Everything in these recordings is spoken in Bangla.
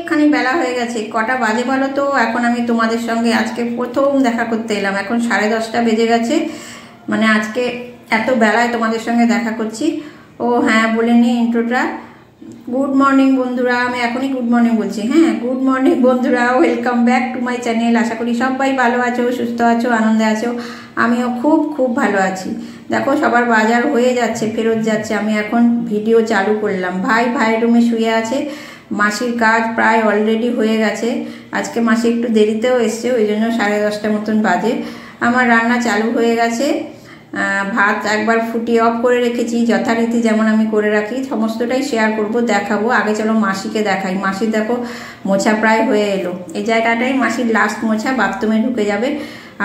অনেকখানি বেলা হয়ে গেছে, কটা বাজে বলো তো? এখন আমি তোমাদের সঙ্গে আজকে প্রথম দেখা করতে এলাম, এখন 10:30 বেজে গেছে। মানে আজকে এত বেলায় তোমাদের সঙ্গে দেখা করছি। ও হ্যাঁ, বলে নি ইন্ট্রোটা। গুড মর্নিং বন্ধুরা, আমি এখনই গুড মর্নিং বলছি। হ্যাঁ, গুড মর্নিং বন্ধুরা, welcome back to my channel. আশা করি সবাই ভালো আছো, সুস্থ আছো, আনন্দে আছো। আমিও খুব খুব ভালো আছি। দেখো সবার বাজার হয়ে যাচ্ছে, ফেরত যাচ্ছে, আমি এখন ভিডিও চালু করলাম। ভাইয়ের রুমে শুয়ে আছে। মাসির কাজ প্রায় অলরেডি হয়ে গেছে। আজকে মাসি একটু দেরিতেও এসছে, ওই জন্য 10:30 মতন বাজে। আমার রান্না চালু হয়ে গেছে। ভাত একবার ফুটিয়ে অফ করে রেখেছি, যথারীতি যেমন আমি করে রাখি। সমস্তটাই শেয়ার করব, দেখাবো। আগে চলো মাসিকে দেখাই। মাসি দেখো মোছা প্রায় হয়ে এলো। এই জায়গাটাই মাসির লাস্ট মোছা, বাথরুমে ঢুকে যাবে।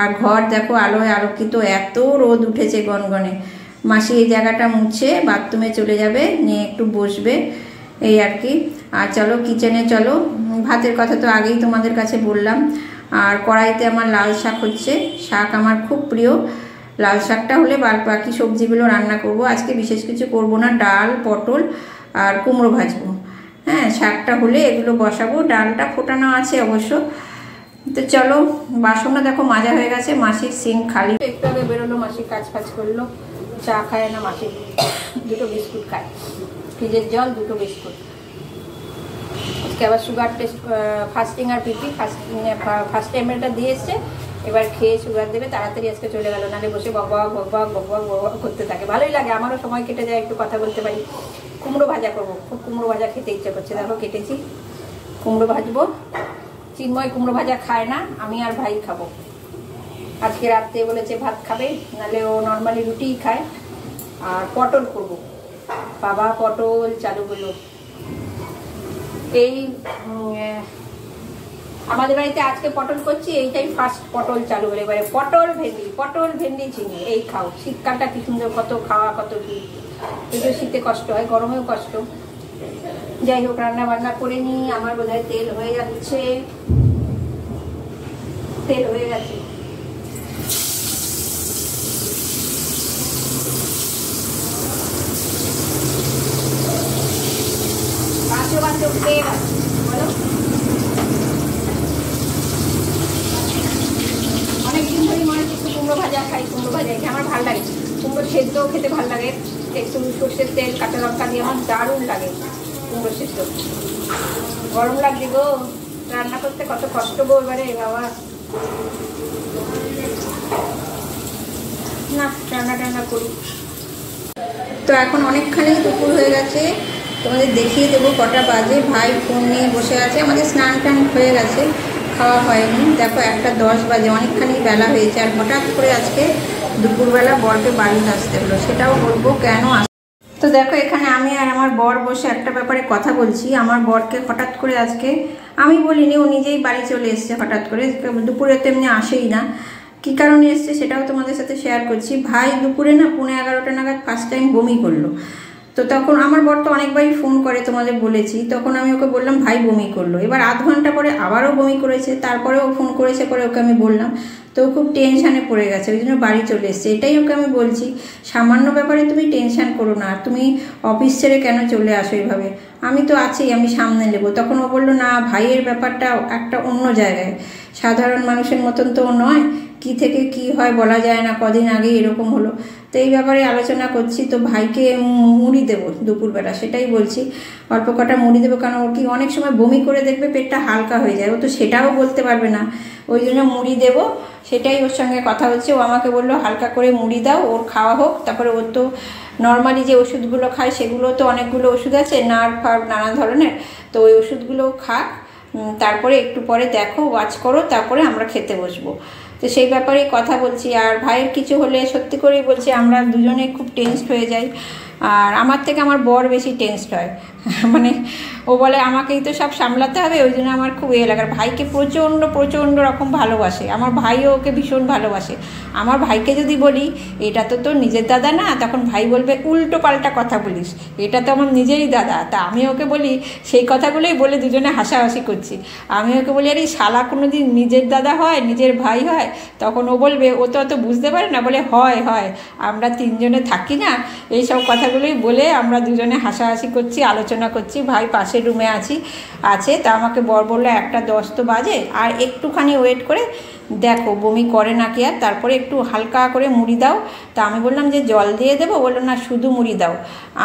আর ঘর দেখো আলোয় আলোকিত, এত রোদ উঠেছে গনগনে। মাসি এই জায়গাটা মুছে বাথরুমে চলে যাবে, নিয়ে একটু বসবে, এই আর কি। আর চলো কিচেনে চলো। ভাতের কথা তো আগেই তোমাদের কাছে বললাম। আর কড়াইতে আমার লাল শাক হচ্ছে। শাক আমার খুব প্রিয়। লাল শাকটা হলে বাকি সবজিগুলো রান্না করব। আজকে বিশেষ কিছু করব না, ডাল, পটল আর কুমড়ো ভাজবো। হ্যাঁ, শাকটা হলে এগুলো বসাবো। ডালটা ফোটানো আছে অবশ্য। তো চলো, বাসনটা দেখো মাজা হয়ে গেছে। মাসির সিঙ্ক খালি। একটু আগে বেরোলো, মাসি কাজ করলো। চা খায় না মাসি, দুটো বিস্কুট খায়, ফ্রিজের জল, দুটো বিস্কুট। আজকে আবার সুগার টেস্ট, ফাস্টিং আর পিপি। ফার্স্ট টাইমটা দিয়ে এসছে, এবার খেয়ে সুগার দেবে। তাড়াতাড়ি আজকে চলে গেল, নাহলে বসে বকবক বকবক বকবক বকবক করতে থাকে। ভালোই লাগে, আমারও সময় কেটে যায়, একটু কথা বলতে পারি। কুমড়ো ভাজা করবো, খুব কুমড়ো ভাজা খেতে ইচ্ছে করছে। দেখো কেটেছি, কুমড়ো ভাজবো। চিন্ময় কুমড়ো ভাজা খায় না, আমি আর ভাই খাবো। আজকে রাত্রে বলেছে ভাত খাবে, নাহলে ও নর্মালি রুটিই খায়। আর পটল করবো, বাবা পটল চালু করলো। এই আমাদের বাড়িতে আজকে পটল করছি, এইটাই ফার্স্ট পটল চালু হলো। এবারে পটল ভেন্ডি ঝিঙে এই খাও। শীতকালটা কি সুন্দর, কত খাওয়া, কত কি। কিন্তু শীতে কষ্ট হয়, গরমেও কষ্ট। যাই হোক, রান্না বান্না করে নিই। আমার বোধহয় তেল হয়ে যাচ্ছে, তেল হয়ে গেছে। উঠে গেছে, বলো। অনেকদিন ধরে মনে হচ্ছে একটু কুমড়ো ভাজা খাই, কুমড়ো ভাজা খেয়ে আমার ভালো লাগে। কুমড়ো সেদ্ধও খেতে ভালো লাগে, একটু সর্ষের তেল, কাঁচা লঙ্কা দিয়ে আমার দারুণ লাগে কুমড়ো সেদ্ধ। গরম লাগছে গো, রান্না করতে কত কষ্ট গো এবারে বাবা। না, রান্না করি। তো এখন অনেকখানি দুপুর হয়ে গেছে, তোমাদের দেখিয়ে দেবো কটা বাজে। ভাই ফোন নিয়ে বসে আছে। আমাদের স্নান টান হয়ে গেছে, খাওয়া হয়নি। দেখো 1:10 বাজে, অনেকখানি বেলা হয়েছে। আর হঠাৎ করে আজকে দুপুরবেলা বরকে বাড়িতে আসতে হলো, সেটাও বলবো কেন। তো দেখো এখানে আমি আর আমার বর বসে একটা ব্যাপারে কথা বলছি। আমার বরকে হঠাৎ করে আজকে, আমি বলিনি, ও নিজেই বাড়ি চলে এসছে হঠাৎ করে। দুপুরে তো এমনি আসেই না, কী কারণে এসছে সেটাও তোমাদের সাথে শেয়ার করছি। ভাই দুপুরে না 11:30 নাগাদ ফার্স্ট টাইম বমি করলো। তো তখন আমার বর তো অনেকবারই ফোন করে, তোমাদের বলেছি। তখন আমি ওকে বললাম ভাই বমি করলো। এবার আধ ঘন্টা পরে আবারও বমি করেছে, তারপরেও ফোন করেছে, পরে ওকে আমি বললাম। তো খুব টেনশানে পড়ে গেছে, ওই জন্য বাড়ি চলে এসছে। এটাই ওকে আমি বলছি, সামান্য ব্যাপারে তুমি টেনশান করো না, তুমি অফিস ছেড়ে কেন চলে আসো এইভাবে, আমি তো আছি, আমি সামনে নেবো। তখন ও বললো না, ভাইয়ের ব্যাপারটা একটা অন্য জায়গায়, সাধারণ মানুষের মতন তো নয়, কি থেকে কি হয় বলা যায় না। কদিন আগে এরকম হলো, তো এই ব্যাপারে আলোচনা করছি। তো ভাইকে মুড়ি দেবো দুপুরবেলা, সেটাই বলছি। অল্প কটা মুড়ি দেবো, কারণ ওর কি অনেক সময় বমি করে দেখবে পেটটা হালকা হয়ে যায়, ও তো সেটাও বলতে পারবে না, ওই জন্য মুড়ি দেবো। সেটাই ওর সঙ্গে কথা হচ্ছে। ও আমাকে বললো হালকা করে মুড়ি দাও, ওর খাওয়া হোক। তারপরে ওর তো নর্মালি যে ওষুধগুলো খায়, সেগুলো তো অনেকগুলো ওষুধ আছে, নার্ভ ফার্ভ নানা ধরনের, তো ওই ওষুধগুলোও খাক। তারপরে একটু পরে দেখো, ওয়াচ করো, তারপরে আমরা খেতে বসবো। তো সেই ব্যাপারেই কথা বলছি। আর ভাইয়ের কিছু হলে সত্যি করেই বলছি, আমরা দুজনে খুব টেনসড হয়ে যাই। আর আমার থেকে আমার বর বেশি টেনসড হয়। মানে ও বলে আমাকেই তো সব সামলাতে হবে, ওই জন্য আমার খুব লাগে। আর ভাইকে প্রচণ্ড রকম ভালোবাসে। আমার ভাইও ওকে ভীষণ ভালোবাসে। আমার ভাইকে যদি বলি এটা তো তোর নিজের দাদা না, তখন ভাই বলবে উল্টো পাল্টা কথা বলিস, এটা তো আমার নিজেরই দাদা। তা আমি ওকে বলি সেই কথাগুলোই বলে দুজনে হাসাহাসি করছি। আমি ওকে বলি আরে শালা কোনো দিন নিজের দাদা হয়, নিজের ভাই হয়? তখন ও বলবে ও তো অত বুঝতে পারে না, বলে হয় আমরা তিনজনে থাকি না, এইসব কথাগুলোই বলে আমরা দুজনে হাসাহাসি করছি, আলোচনা আলোচনা করছি, ভাই পাশের রুমে আছে। তা আমাকে বর বললো 1:10 তো বাজে, আর একটুখানি ওয়েট করে দেখো বমি করে নাকি, আর তারপরে একটু হালকা করে মুড়ি দাও। তা আমি বললাম যে জল দিয়ে দেবো, বললো না শুধু মুড়ি দাও।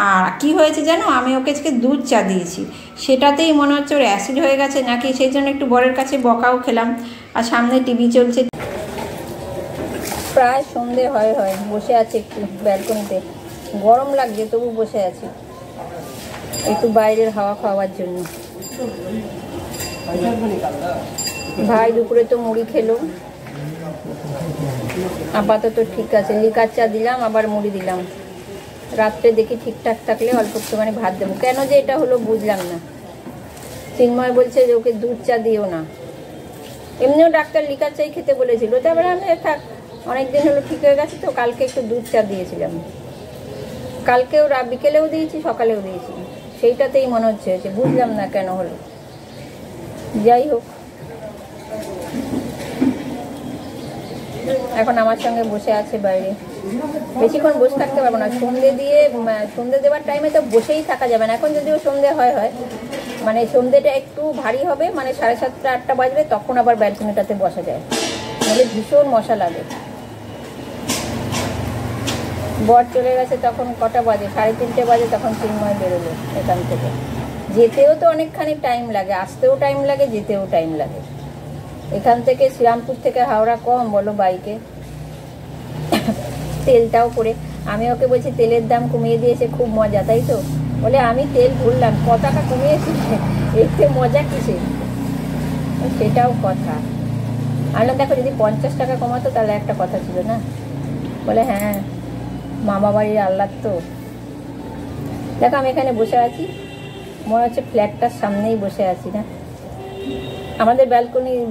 আর কি হয়েছে জানো, আমি ওকে আজকে দুধ চা দিয়েছি, সেটাতেই মনে হচ্ছে ওর অ্যাসিড হয়ে গেছে নাকি, সেই জন্য একটু বরের কাছে বকাও খেলাম। আর সামনে টিভি চলছে। প্রায় সন্ধে হয় বসে আছে একটু ব্যালকনিতে, গরম লাগছে তবু বসে আছি একটু বাইরের হাওয়া খাওয়ার জন্য। ভাই দুপুরে তো মুড়ি খেলো, আপাতত ঠিক আছে। লিকার চা দিলাম, আবার মুড়ি দিলাম। রাত্রে দেখি ঠিকঠাক থাকলে অল্প একটুখানি ভাত দেবো। কেন যে এটা হলো বুঝলাম না। চিন্ময় বলছে যে ওকে দুধ চা দিও না, এমনিও ডাক্তার লিকার চাই খেতে বলেছিল। তারপরে আমি থাক, অনেকদিন হলো ঠিক হয়ে গেছে তো, কালকে একটু দুধ চা দিয়েছিলাম। কালকেও বিকেলেও দিয়েছি, সকালেও দিয়েছি, সেইটাতেই মনে হচ্ছে বুঝলাম না কেন হলো। যাই হোক, এখন আমার সঙ্গে বসে আছে বাইরে। বেশিক্ষণ বসে থাকতে পারবো না, সন্ধে দেওয়ার টাইমে তো বসেই থাকা যাবে না। এখন যদিও সন্ধে হয় মানে সন্ধেটা একটু ভারী হবে, মানে 7:30 8টা বাজবে, তখন আবার ব্যালকনিটাতে বসা যায়, নাহলে ভীষণ মশা লাগে। বর চলে গেছে তখন কটা বাজে, 3:30 বাজে, তখন চিন্ময় বেরোলো এখান থেকে। যেতেও তো অনেকখানি টাইম লাগে, আসতেও টাইম লাগে, যেতেও টাইম লাগে। এখান থেকে শ্রীরামপুর থেকে হাওড়া কম বলো বাইকে, তেলটাও করে। আমি ওকে বলছি তেলের দাম কমিয়ে দিয়েছে, খুব মজা, তাই তো? বলে আমি তেল ভরলাম, ক টাকা কমিয়েছি, এতে মজা কিসে? সেটাও কথা। আর দেখো, যদি 50 টাকা কমাতো তাহলে একটা কথা ছিল না। বলে হ্যাঁ, মামা বাড়ির আহ্লাদ তো। দেখো আমি এখানে বসে আছি, মনে হচ্ছে ফ্ল্যাটটার সামনেই বসে আছি না। আমাদের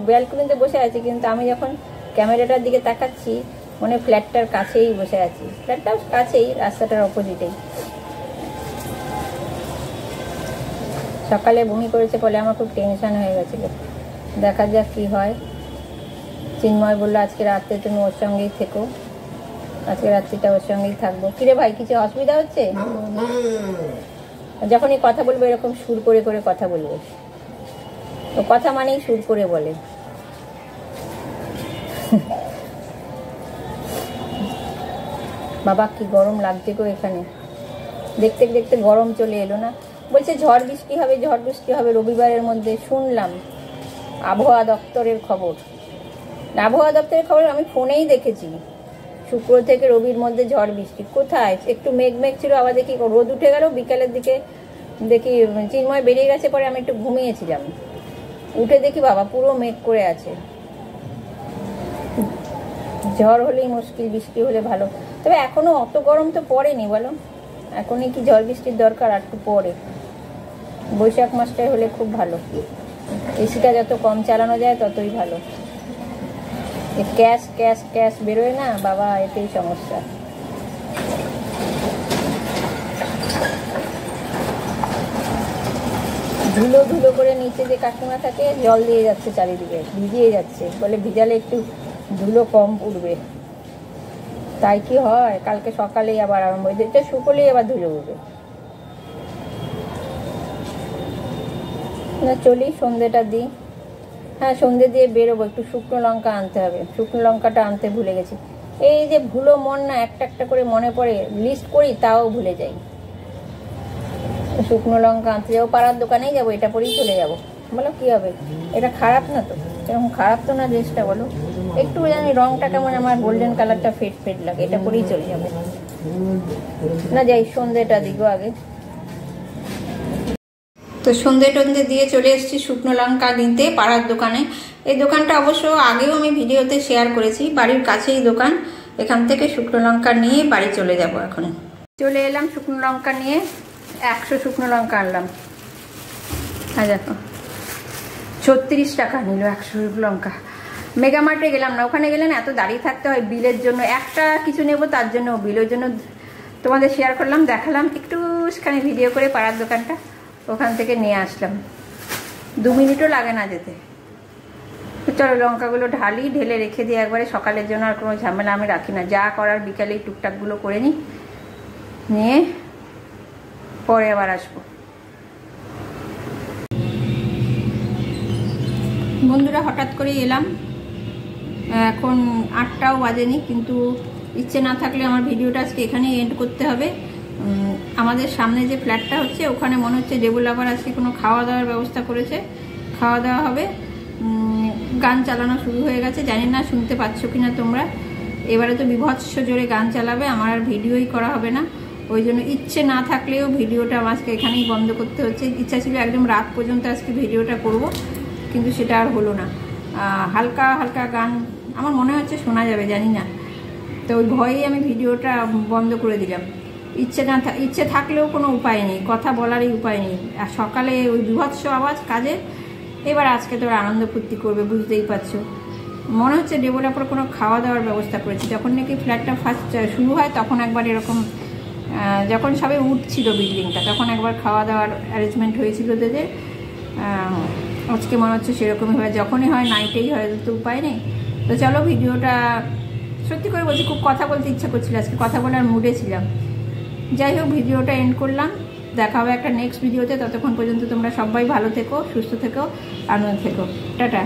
ব্যালকনিতে বসে আছি, কিন্তু আমি যখন ক্যামেরাটার দিকে তাকাচ্ছি মনে ফ্ল্যাটটার কাছেই বসে আছি। ফ্ল্যাটটাও কাছেই, রাস্তাটার অপোজিটেই। সকালে বমি করেছে বলে আমার খুব টেনশন হয়ে গেছিলো, দেখা যাক কি হয়। চিন্ময় বললো আজকে রাত্রে তুমি ওর সঙ্গেই থেকো, আজকে রাত্রিটা ওর সঙ্গেই থাকবো। কিরে ভাই, কিছু অসুবিধা হচ্ছে? যখনই কথা বলবো এরকম সুর করে করে কথা বলবো, তো কথা মানেই সুর করে বলে। বাবা কি গরম লাগছে গো এখানে, দেখতে দেখতে গরম চলে এলো না। বলছে ঝড় বৃষ্টি হবে রবিবারের মধ্যে, শুনলাম আবহাওয়া দপ্তরের খবর। আমি ফোনেই দেখেছি, শুক্র থেকে রবির মধ্যে ঝড় বৃষ্টি। কোথায়? একটু মেঘ ছিল, আবার দেখি রোদ উঠে গেল। বিকালের দিকে দেখি চিন্ময় বেরিয়ে গেছে, পরে আমি একটু ঘুমিয়েছিলাম, উঠে দেখি বাবা পুরো মেঘ করে আছে। ঝড় হলেই মুশকিল, বৃষ্টি হলে ভালো। তবে এখনো অত গরম তো পড়েনি বলো, এখনই কি ঝড় বৃষ্টির দরকার? আর একটু পরে, বৈশাখ মাসটাই হলে খুব ভালো। এসিটা যত কম চালানো যায় ততই ভালো। ক্যাশ বেরোয় না বাবা, এতেই সমস্যা। ধুলো করে নিচে যে কাকিমা থাকে, জল দিয়ে যাচ্ছে চারিদিকে, ভিজিয়ে যাচ্ছে, বলে ভিজালে একটু ধুলো কম উঠবে। তাই কি হয়? কালকে সকালেই আবার আরম্ভ হয়ে যেটা, শুকলেই আবার ধুলো উঠবে। না চলি, সন্ধ্যেটা দিই। হ্যাঁ, সন্ধ্যে দিয়ে বেরোবো, একটু শুকনো লঙ্কা আনতে হবে। শুকনো লঙ্কাটা আনতে ভুলে গেছি। এই যে ভুলো মন না, একটা করে মনে পড়ে, লিস্ট করি তাও ভুলে যাই। শুকনো লঙ্কা আনতে যাবো, পাড়ার দোকানেই যাবো, এটা পরেই চলে যাবো। বলো কি হবে? এটা খারাপ না তো, এরকম খারাপ তো না ড্রেসটা, বলো? একটু জানি রংটা কেমন, আমার গোল্ডেন কালারটা ফেড লাগে, এটা পরেই চলে যাবো। না যাই, সন্ধ্যেটা দিগো আগে। তো সন্ধ্যে দিয়ে চলে এসেছি শুকনো লঙ্কা নিতে পাড়ার দোকানে। এই দোকানটা অবশ্য আগেও আমি ভিডিওতে শেয়ার করেছি, বাড়ির কাছেই দোকান। এখান থেকে শুকনো লঙ্কা নিয়ে বাড়ি চলে যাব। এখন চলে এলাম শুকনো লঙ্কা নিয়ে, 100 শুকনো লঙ্কা আনলাম। হ্যাঁ দেখো, 36 টাকা নিল 100 শুকনো লঙ্কা। মেগামার্টে গেলাম না, ওখানে গেলে না এত দাঁড়িয়ে থাকতে হয় বিলের জন্য। একটা কিছু নেবো তার জন্য বিলের জন্য তোমাদের শেয়ার করলাম, দেখালাম একটুখানি ভিডিও করে পাড়ার দোকানটা। ওখান থেকে নিয়ে আসলাম, 2 মিনিটও লাগে না যেতে। চলো লঙ্কাগুলো ঢেলে রেখে দিই একবারে, সকালের জন্য আর কোনো ঝামেলা আমি রাখি না। যা করার বিকালেই টুকটাকগুলো করে নিয়ে পরে আবার আসবো। বন্ধুরা হঠাৎ করে এলাম, এখন 8টাও বাজেনি, কিন্তু ইচ্ছে না থাকলে আমার ভিডিওটা আজকে এখানেই এন্ড করতে হবে। আমাদের সামনে যে ফ্ল্যাটটা হচ্ছে ওখানে মনে হচ্ছে ডেভেলপার আজকে কোনো খাওয়া দাওয়ার ব্যবস্থা করেছে, খাওয়া দাওয়া হবে। গান চালানো শুরু হয়ে গেছে, জানি না শুনতে পাচ্ছ কিনা তোমরা। এবারে তো বিভৎস জোরে গান চালাবে, আমার আর ভিডিওই করা হবে না। ওই জন্য ইচ্ছে না থাকলেও ভিডিওটা আজকে এখানেই বন্ধ করতে হচ্ছে। ইচ্ছা ছিল একদম রাত পর্যন্ত আজকে ভিডিওটা করব, কিন্তু সেটা আর হলো না। হালকা হালকা গান আমার মনে হচ্ছে শোনা যাবে, জানি না, তো ওই ভয়েই আমি ভিডিওটা বন্ধ করে দিলাম। ইচ্ছে থাকলেও কোনো উপায় নেই, কথা বলারই উপায় নেই। আর সকালে ওই বিভৎস আওয়াজ কাজে। এবার আজকে তোরা আনন্দ ফুর্তি করবে, বুঝতেই পারছো। মনে হচ্ছে ডেভেলপার কোনো খাওয়া দাওয়ার ব্যবস্থা করেছে। যখন নাকি ফ্ল্যাটটা ফার্স্ট শুরু হয় তখন একবার এরকম, যখন সবে উঠছিল বিল্ডিংটা তখন একবার খাওয়া দাওয়ার অ্যারেঞ্জমেন্ট হয়েছিল ওদের। আজকে মনে হচ্ছে সেরকমই হয়, যখনই হয় নাইটেই হয়, তো উপায় নেই। তো চলো ভিডিওটা, সত্যি করে বলছি খুব কথা বলতে ইচ্ছা করছিল, আজকে কথা বলার মুডে ছিলাম। যাই হোক, ভিডিওটা এন্ড করলাম। দেখা হবে একটা নেক্সট ভিডিওতে। ততক্ষণ পর্যন্ত তোমরা সবাই ভালো থেকো, সুস্থ থেকো, আনন্দ থেকো। টাটা।